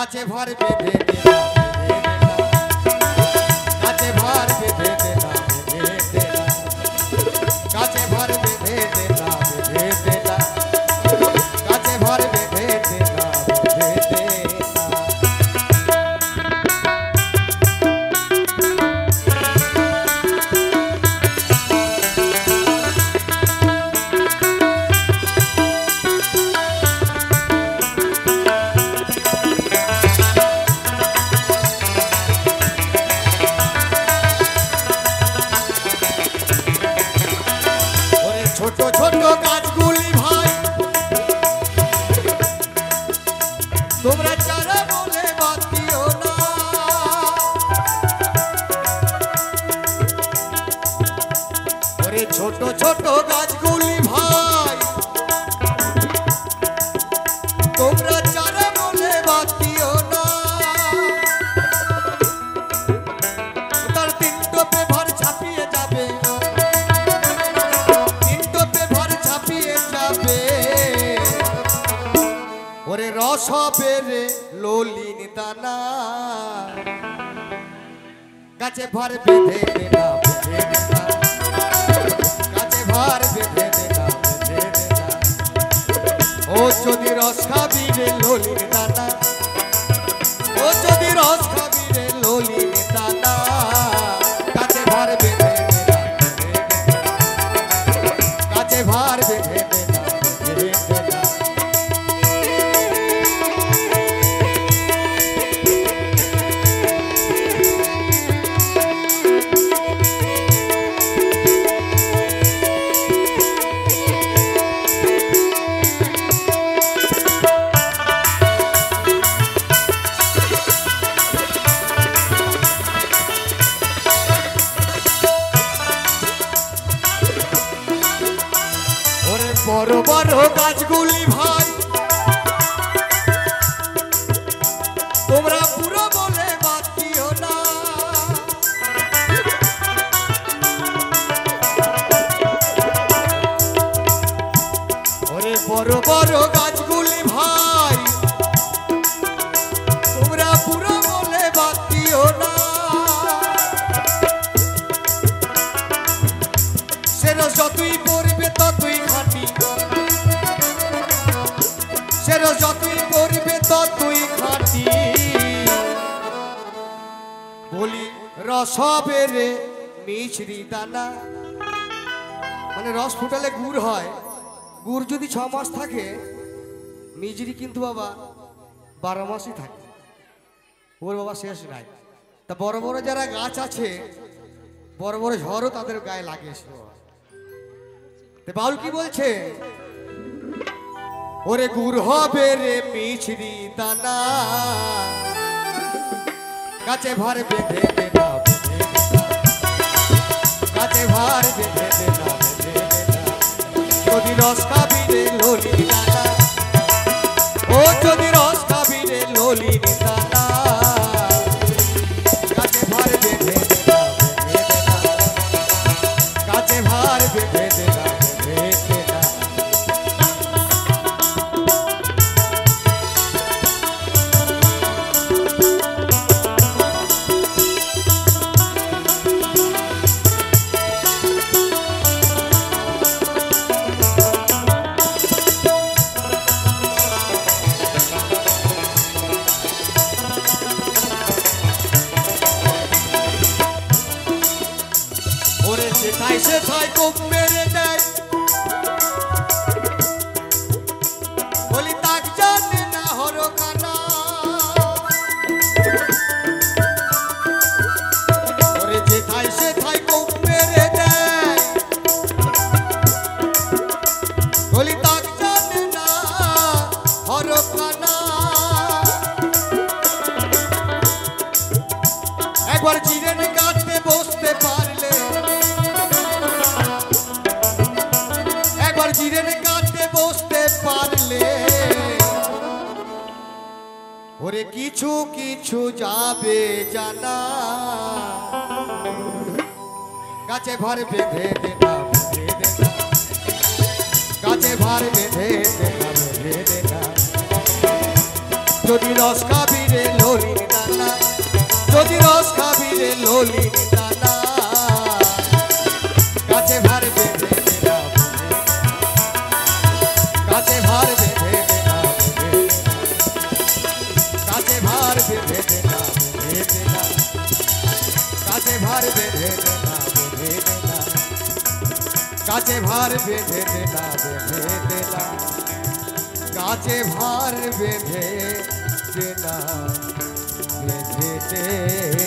গাছে ভর বেঁধে দেনা গাছে ভর বেঁধে দেনা গাছে ভর বেঁধে দেনা গাছে ভর বেঁধে দেনা ছোট ছোট গাছগুলি ভাই তোমরা চারা বলে বাদ দিও না ওরে ছোট ছোট গাছগুলি ভাই তোমরা চারা বলে বাদ দিও না তার তিন টোপে ভর ছাপিয়ে যাবে ওরে রস হবে রে ললিন দানা গাছে ভর বেঁধে দেনা গাছে ভর বেঁধে দেনা ও যদি রস খাবি রে ললিন দানা ও যদি রস খাবি রে ললিন দানা গাছে ভর বেঁধে দেনা গাছে ভর বেঁধে দেনা বড় বড় গাছগুলি ভাই তোমরা পুরো বলে বাদ দিও না ওরে বড় বড় গাছগুলি ভাই তোমরা পুরো বলে বাদ দিও না সে রস যতই পড়বে ততই খাটি সে রস যতই পড়বে ততই খাটি বলি রস হবে রে মিছরি দানা মানে রস ফুটালে গুড় হয় গুড় যদি 6 মাস থাকে মিছরি কিন্তু বাবা 12 মাসই থাকে ওর বাবা শেষ নাই তা বড় বড় যারা গাছ আছে বড় বড় ঝড়ও তাদের গায়ে লাগে বাউল কি বলছে ওরে গুড় হবে রে মিছরি দানা গাছে ভর বেঁধে দেনা গাছে ভর বেঁধে দেনা যদি রস খাবি রে ললিন দানা ও যদি রস খাবি রে ললিন দানা গাছে ভর বেঁধে দেনা গাছে ভর বেঁধে দেনা সেথায় কোপ মেরে দেয় বলি তাক জানে না হরো কানা ওরে যেথায় সেথায় কোপ মেরে দেয় বলি তাক জানে না হরো কানা একবার জিরেন কাটতে বসতে পারলে জিরেনে কাটতে বসতে পারলে ওরে কিছু কিছু যাবে জানা গাছে ভর বেঁধে দেনা গাছে ভর বেঁধে দেনা যদি রস খাবি রে ললিন দানা, যদি রস খাবি রে ললিন দানা, কাছে ভার বেঁধে দে না কাছে ভার বেঁধে দে না কাছে ভার বেঁধে দে না কাছে ভার বেঁধে দে না কাছে ভার বেঁধে দে না কাছে ভার বেঁধে দে না বেঁধে দে